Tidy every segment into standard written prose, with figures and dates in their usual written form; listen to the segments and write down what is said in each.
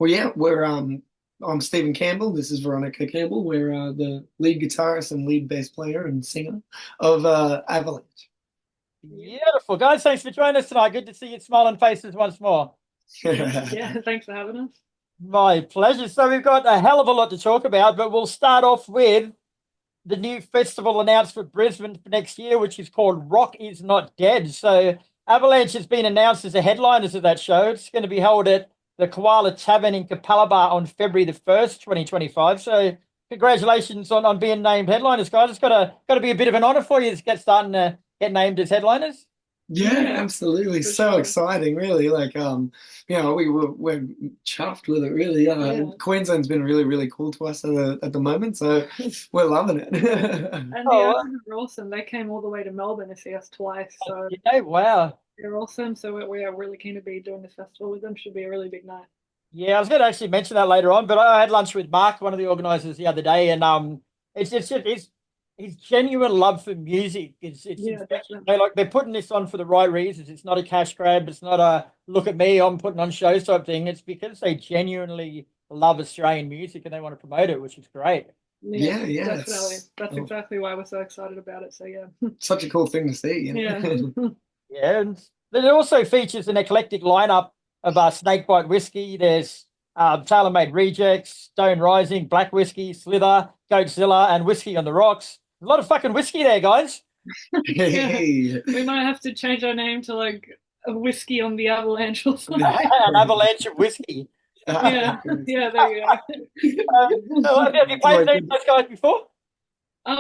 Well, yeah, I'm Stephen Campbell. This is Veronica Campbell. We're the lead guitarist and lead bass player and singer of Avalanche. Beautiful. Guys, thanks for joining us tonight. Good to see your smiling faces once more. Yeah, thanks for having us. My pleasure. So we've got a hell of a lot to talk about, but we'll start off with the new festival announced for Brisbane for next year, which is called Rock Is Not Dead. So Avalanche has been announced as the headliners of that show. It's going to be held at the Koala Tavern in Capalaba on February the 1st, 2025. So congratulations on being named headliners, guys. It's got to be a bit of an honor for you to get starting to get named as headliners. Yeah, absolutely. For So sure. exciting, really. We're chuffed with it, really. Yeah. Queensland's been really, really cool to us at the moment, so we're loving it. And the Oh, owners are awesome. They came all the way to Melbourne to see us twice, so yeah, wow. they're awesome. So we are really keen to be doing this festival with them. Should be a really big night. Yeah, I was going to actually mention that later on, but I had lunch with Mark, one of the organisers, the other day, and it's his genuine love for music. It's Yeah, infectious. definitely. They like they're putting this on for the right reasons. It's not a cash grab. It's not a look at me, I'm putting on shows type thing. It's because they genuinely love Australian music and they want to promote it, which is great. Yeah, Yeah, yeah, definitely. it's That's exactly why we're so excited about it. So yeah. such a cool thing to see, Yeah. Yeah, and it also features an eclectic lineup of Snakebite Whiskey. There's Tailor Made Rejects, Stone Rising, Black Whiskey, Slythr, Goatzilla, and Whiskey on the Rocks. A lot of fucking whiskey there, guys. Yeah. Hey. We might have to change our name to like a whiskey on the Avalanche or something. An avalanche of whiskey. Yeah. Yeah, there you Have you It's played my with good. those guys before?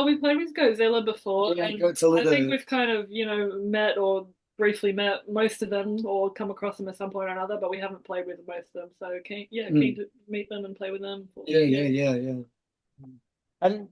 We played with Goatzilla before, Yeah, and Goatzilla I think the we've kind of, met or briefly met most of them or come across them at some point or another, but we haven't played with most of them. So keen mm, to meet them and play with them. yeah, yeah, Yeah. yeah, yeah. And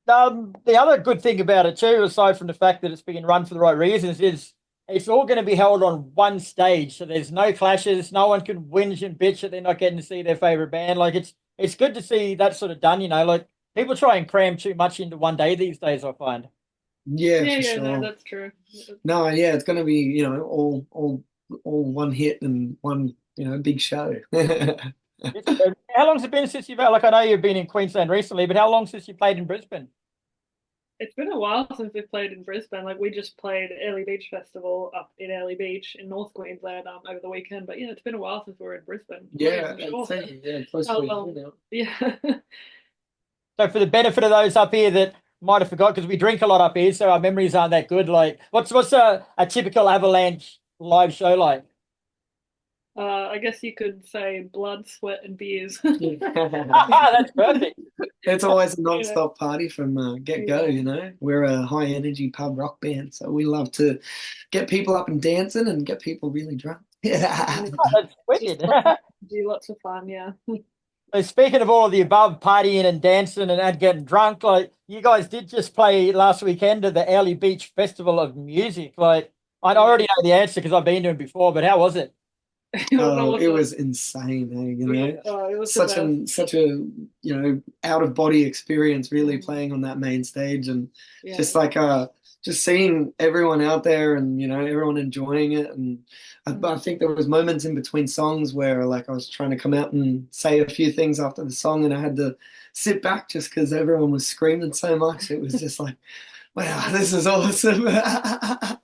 the other good thing about it too, aside from the fact that it's being run for the right reasons, is it's all going to be held on one stage. So there's no clashes. No one can whinge and bitch that they're not getting to see their favorite band. Like it's good to see that sort of done. Like people try and cram too much into one day these days, I find. Yeah, Yeah, for yeah, no, sure. that's true. No, yeah, it's gonna be, all one hit and one, big show. How long has it been since you've like I know you've been in Queensland recently, but how long since you played in Brisbane? It's been a while since we've played in Brisbane. Like we just played Early Beach Festival up in Early Beach in North Queensland over the weekend. But yeah, it's been a while since we were in Brisbane. Oh yeah, Yeah, for I'd sure. say, yeah, close to How a year long? now. Yeah. So for the benefit of those up here that might have forgot, because we drink a lot up here, so our memories aren't that good. Like, what's a typical Avalanche live show like? I guess you could say blood, sweat, and beers. That's perfect. It's always a Yeah, non-stop party from get-go, yeah. We're a high-energy pub rock band, so we love to get people up and dancing and get people really drunk. Yeah. That's Just wicked. do lots of fun. Yeah. So speaking of all of the above, partying and dancing and getting drunk, like you guys did just play last weekend at the Early Beach Festival of Music. Like I Yeah. already know the answer because I've been to it before, but how was it? It was Oh, it awesome. was insane, Yeah. Oh, it was the Such best. an such a out of body experience, really Mm. playing on that main stage and Yeah. just just seeing everyone out there and everyone enjoying it. And I Mm. think there was moments in between songs where like I was trying to come out and say a few things after the song and I had to sit back just because everyone was screaming so much. It was just like, wow, Yeah. this is awesome.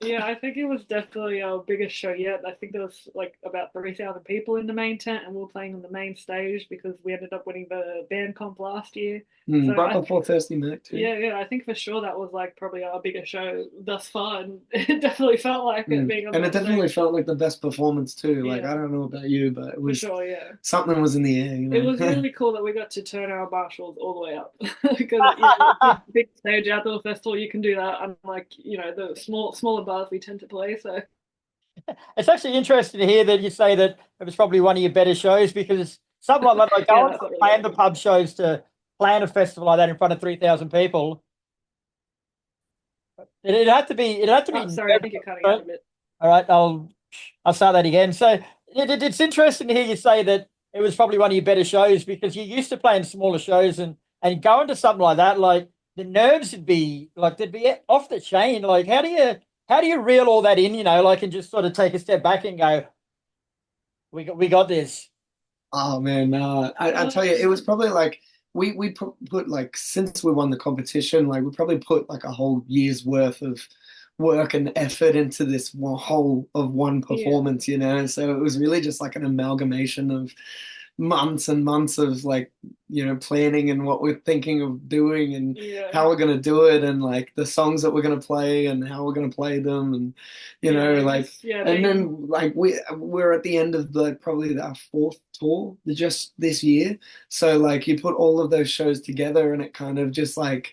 Yeah, I think it was definitely our biggest show yet. I think there was like about 3,000 people in the main tent, and we were playing on the main stage because we ended up winning the band comp last year. So Right before Thirsty Mac too. yeah, I think for sure that was like probably our biggest show thus far, and it definitely felt like it being on And it that definitely stage. felt like the best performance too. Like Yeah, I don't know about you, but it for was sure. Yeah. something was in the It air. was really cool that we got to turn our marshals all the way up because a big stage outdoor festival you can do that unlike the smaller bars we tend to play. So It's actually interesting to hear that you say that it was probably one of your better shows because something like that, like yeah, going that's from not really playing good. the pub shows to playing a festival like that in front of 3,000 people, it had to be Oh, sorry, I think you're cutting out nerve. a bit. All right, I'll start that again. So it's interesting to hear you say that it was probably one of your better shows because you used to play in smaller shows and going to something like that, like the nerves would be like they'd be off the chain. Like how do you reel all that in, like and just sort of take a step back and go, we got this. Oh man, I tell you, it was probably like we put like since we won the competition, like we probably put like a whole year's worth of work and effort into this whole of one Yeah, performance, you know. So it was really just like an amalgamation of months and months of like, you know, planning and what we're thinking of doing and yeah, how we're gonna do it and like the songs that we're gonna play and how we're gonna play them and you yeah. know I like guess yeah, and being then like we're at the end of the probably our fourth tour just this year. So like you put all of those shows together and it kind of just like,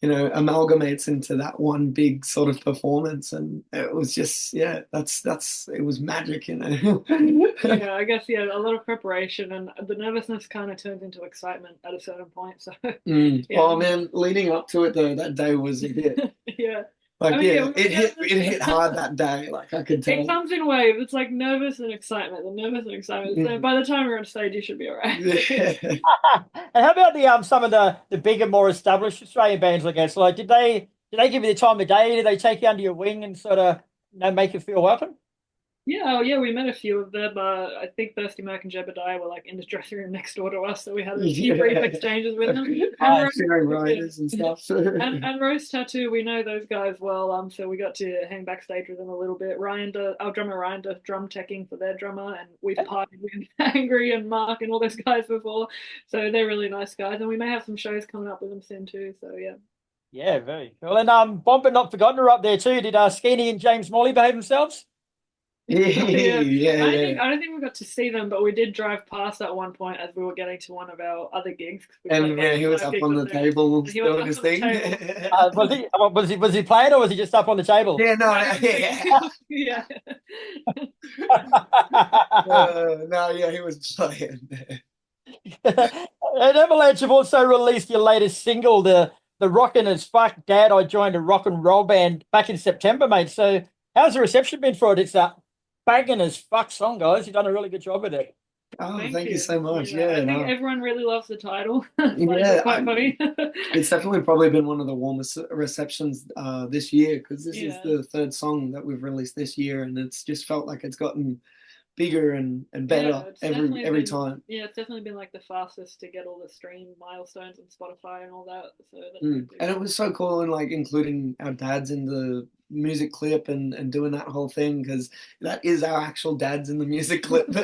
you know, amalgamates into that one big sort of performance. And it was just, yeah, that's it was magic, you know. yeah, I guess yeah, a lot of preparation and the nervousness kind of turns into excitement at a certain point. So yeah, Oh man, leading up to it though, that day was a hit. yeah. I Like, mean, yeah, yeah, it hit hard that day. Like I could it tell. comes in waves. It's like nervous and excitement, the nervous and excitement. So Mm. by the time you're on stage, you should be all right. Yeah. And how about the some of the bigger, more established Australian bands? I guess like did they give you the time of day? Did they take you under your wing and sort of make you feel welcome? Yeah, oh, yeah, we met a few of them. I think Thirsty Mac and Jebediah were like in the dressing room next door to us, so we had a few brief Yeah. exchanges with them. And Sharing yeah. riders and stuff. And Rose Tattoo, we know those guys well. So we got to hang backstage with them a little bit. Our drummer Ryan does drum teching for their drummer, and we've partied with Angry and Mark and all those guys before. So they're really nice guys, and we may have some shows coming up with them soon too. So yeah. Yeah, very cool. And Bomb but not forgotten are up there too. Did Skeeny and James Morley behave themselves? Yeah, Yeah, yeah. I don't think we got to see them, but we did drive past at one point as we were getting to one of our other gigs. 'Cause we played And yeah, like he was 5 up gigs on up the there. table He was doing up his on the thing. table. Was he playing or was he just up on the table? Yeah, no, No, he was yeah. singing. Yeah. No, yeah, he was playing. And Avalanche have also released your latest single, the Rockin' as Fuck Dad. I joined a rock and roll band back in September, mate. So how's the reception been for it? It's a banging as fuck song, guys. You've done a really good job with it. Oh, Thank thank you you. so much. Yeah, I Yeah, think no. everyone really loves the title. It's like Yeah, quite funny. it's definitely probably been one of the warmest receptions this year because this is Yeah. the third song that we've released this year, and it's just felt like it's gotten bigger and Yeah, better it's every definitely every been time. yeah, it's definitely been like the fastest to get all the stream milestones on Spotify and all that. So that's been Mm. pretty And it cool. was so cool and like including our dads in the music clip and doing that whole thing because that is our actual dads in the music clip. Yeah,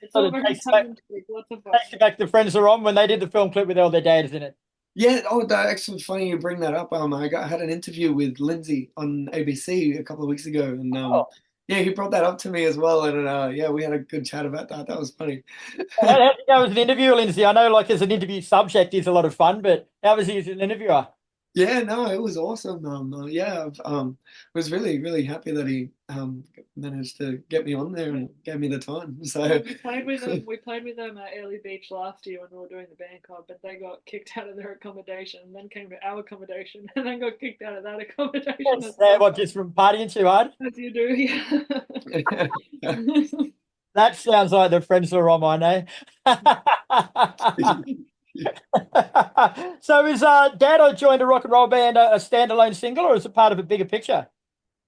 it's Sort all of very tongue in cheek, lots of fun. takes you back to Friends Are On when they did the film clip with all their dads in it. Yeah, oh, that actually funny you bring that up. I had an interview with Lindsay on ABC a couple of weeks ago, and Oh, yeah, he brought that up to me as well, and yeah, we had a good chat about that. That was funny. how did you go as an interviewer, Lindsay? I know, like, as an interview subject is a lot of fun, but how was he as an interviewer? Yeah, no, it was awesome. Yeah, was really, really happy that he managed to get me on there Yeah. and gave me the time. Yeah, So, we played with them. We played with them at Airlie Beach last year when we were doing the band club, but they got kicked out of their accommodation, and then came to our accommodation, and then got kicked out of that accommodation Yes, as well. what, just from partying too hard? As you do, yeah. That sounds like the Friends Are On, I know. So is Dad I Joined a Rock and Roll Band a standalone single or is it part of a bigger picture?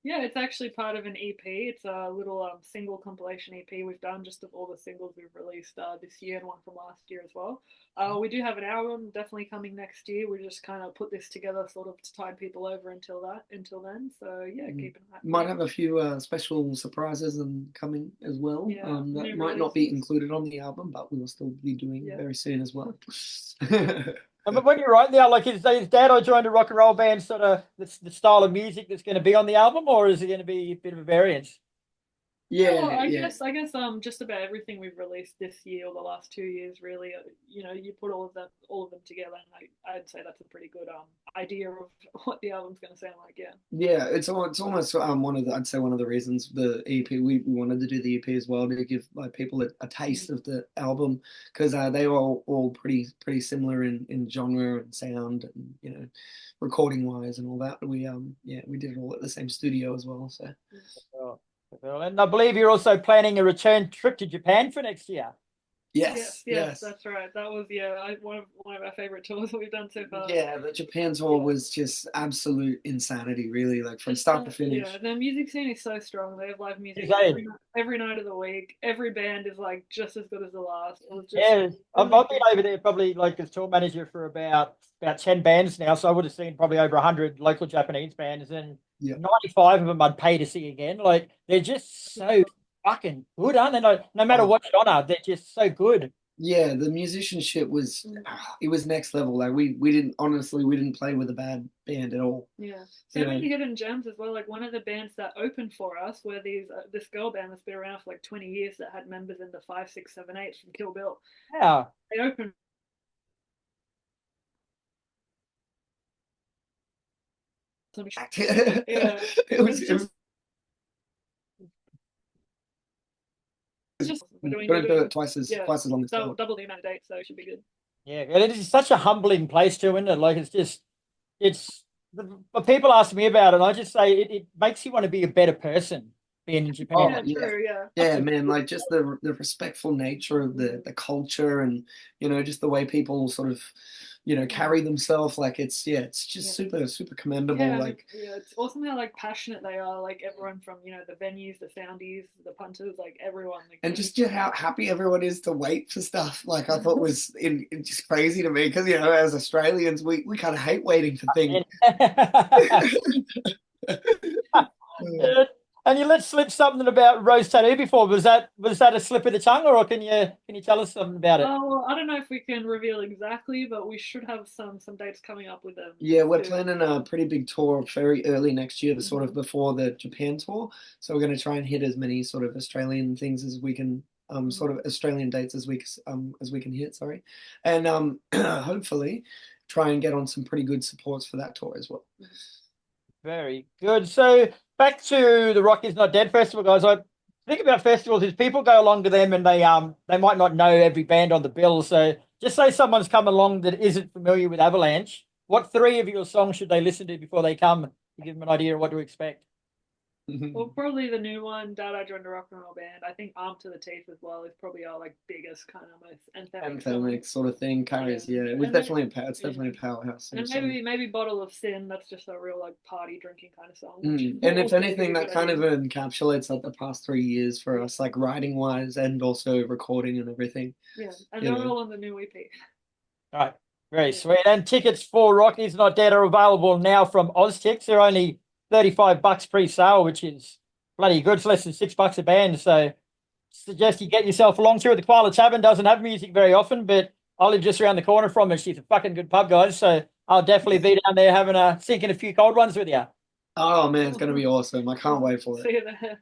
Yeah, it's actually part of an EP. It's a little single compilation EP we've done just of all the singles we've released this year and one from last year as well. We do have an album definitely coming next year. We just kind of put this together sort of to tide people over until then. So yeah, keep an eye. might have a few special surprises and coming as well. Yeah, That new might not be releases. included on the album, but we will still be doing Yeah. very soon as well. But when you're right now, like is Dad I Joined a Rock and Roll Band sort of the style of music that's going to be on the album or is it going to be a bit of a variance? Yeah, well, Yeah, yeah. I guess, just about everything we've released this year or the last 2 years, really, you know, you put all of them together, and I'd say that's a pretty good idea of what the album's going to sound like. Yeah. Yeah, it's almost one of the I'd say one of the reasons the EP we wanted to do the EP as well to give like people a taste of the album because they were all pretty similar in genre and sound and you know recording wise and all that. Yeah we did it all at the same studio as well. So Oh, and I believe you're also planning a return trip to Japan for next year. Yes, Yes, yes. that's right. That was one of our favorite tours that we've done so far. Yeah, the Japan tour was just absolute insanity, really, like from Just start to finish. the music scene is so strong. They have live music Insane. every night of the week. Every band is like just as good as the last. It was just Yeah, I've really been over there probably like as tour manager for about 10 bands now, so I would have seen probably over 100 local Japanese bands, and Yeah. 95 of them I'd pay to see again. Like they're just so fucking good, aren't they? No matter Oh, what genre, they're just so good. yeah, the musicianship was it was next level. Like we didn't honestly we didn't play with a bad band at all. Yeah, so You know, many hidden gems as well. Like one of the bands that opened for us were this girl band that's been around for like 20 years that had members in the 5, 6, 7, 8 from Kill Bill. Yeah. They opened. Yeah, it was it's it was just we're doing gonna do it twice as yeah, twice as long as well. double the amount of dates, so it should be good. Yeah, and it is such a humbling place too, isn't it? Like it's but people ask me about it, and I just say it makes you want to be a better person being in Oh Japan. Yeah, yeah. true. Yeah, Yeah, man, like just the respectful nature of the culture and just the way people sort of carry themselves, like it's just yeah. super commendable. Yeah, Like, yeah, it's awesome how like passionate they are. Like everyone from the venues, the soundies, the punters, like everyone. Like and just how happy everyone is to wait for stuff, like I thought was just crazy to me, because as Australians we kind of hate waiting for things. Yeah. And you let slip something about Rose Tattoo before. Was that a slip of the tongue, or can you tell us something about it? oh, well, I don't know if we can reveal exactly, but we should have some dates coming up with them. Yeah, we're soon. planning a pretty big tour very early next year, sort of Mhm. before the Japan tour. So we're going to try and hit as many sort of Australian things as we can, sort of Australian dates as we can hit. Sorry, and hopefully try and get on some pretty good supports for that tour as well. Very good. So back to the Rock Is Not Dead festival, guys. I think about festivals is people go along to them and they might not know every band on the bill. So just say someone's come along that isn't familiar with Avalanche. What three of your songs should they listen to before they come to give them an idea of what to expect? Well, probably the new one, Dad, I Joined a Rock and Roll Band. I think Armed to the Teeth as well is probably our like biggest kind of most anthemic song. Anthemic sort of thing carries. Yeah. Yeah, it was And then- definitely it's yeah. definitely a powerhouse sort And of song. maybe Bottle of Sin. That's just a real like party drinking kind of song. And if Also anything, a that good kind of idea. encapsulates like the past 3 years for us, like writing wise and also recording and everything. Yeah, and You they're know. all on the new EP. All right. Very sweet. And tickets for Rock Is Not Dead are available now from OzTix. They're only $35 pre-sale, which is bloody good. It's less than $6 a band. So suggest you get yourself along to it. The Koala Tavern doesn't have music very often, but I live just around the corner from it. She's a fucking good pub, guys. So I'll definitely be down there having sinking a few cold ones with you. Oh man, it's gonna be awesome. I can't wait for it. See you there.